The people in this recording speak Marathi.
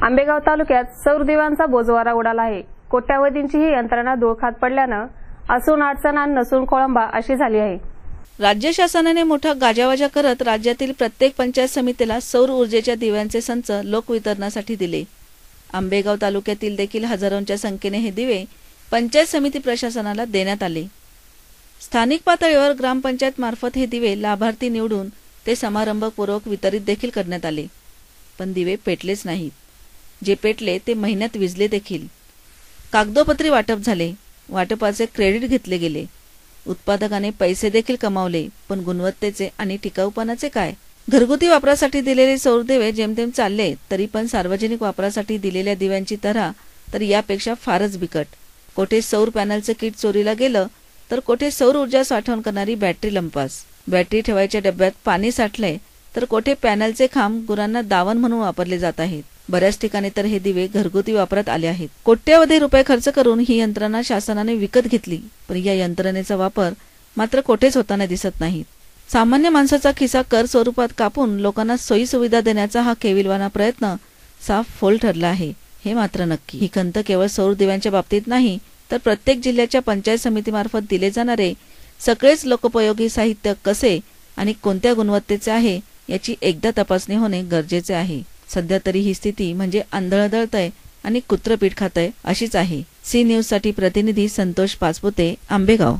आंबेगाव तालुक्यात सौर दिव्यांचा बोजवारा उडाला आहे। कोट्यावधींची ही यंत्रणा धूळखात पडल्यानं असून अडचण आणि नसून खोळंबा अशी झाली आहे। राज्य शासनाने मोठा गाजावाजा करत राज्यातील प्रत्येक पंचायत समितीला सौर ऊर्जेच्या दिव्यांचे संच लोकवितरणासाठी दिले। आंबेगाव तालुक्यातील देखील हजारोंच्या संख्येने हे दिवे पंचायत समिती प्रशासनाला देण्यात आले। स्थानिक पातळीवर ग्रामपंचायत मार्फत हे दिवे लाभार्थी निवडून ते समारंभपूर्वक वितरित देखील करण्यात आले, पण दिवे पेटलेच नाहीत। जे पेटले ते महिन्यात विझले देखील। कागदोपत्री वाटप झाले, वाटपाचे क्रेडिट घेतले गेले, उत्पादकाने पैसे देखील कमावले, पण गुणवत्तेचे आणि टिकाऊपणाचे काय? घरगुती वापरासाठी दिलेले सौर दिवे जेमतेम चालले, तरी पण सार्वजनिक वापरासाठी दिलेल्या दिव्यांची तऱ्हा तर यापेक्षा फारच बिकट। कोठे सौर पॅनलचे किट चोरीला गेलं, तर कोठे सौर ऊर्जा साठवण करणारी बॅटरी लंपास। बॅटरी ठेवायच्या डब्यात पाणी साठले, तर कोठे पॅनलचे खांब गुरांना दावण म्हणून वापरले जात आहेत। बऱ्याच ठिकाणी तर हे दिवे घरगुती वापरात आले आहेत। कोट्यवधी रुपये खर्च करून ही यंत्रणा शासनाने विकत घेतली, पण या यंत्रणेचा वापर मात्र कोठेच होताना दिसत नाही। सामान्य माणसाचा खिसा कर स्वरूपात कापून लोकांना सोयी सुविधा देण्याचा हा केविलवाणा प्रयत्न साफ फोल ठरला आहे, हे मात्र नक्की। ही खंत केवळ सौर दिव्यांच्या बाबतीत नाही, तर प्रत्येक जिल्ह्याच्या पंचायत समितीमार्फत दिले जाणारे सगळेच लोकोपयोगी साहित्य कसे आणि कोणत्या गुणवत्तेचे आहे याची एकदा तपासणी होणे गरजेचे आहे। सध्या तरी ही स्थिती म्हणजे आंधळ दळतय आणि कुत्रं पीठ खातय अशीच आहे। सी न्यूज साठी प्रतिनिधी संतोष पाचपुते, आंबेगाव।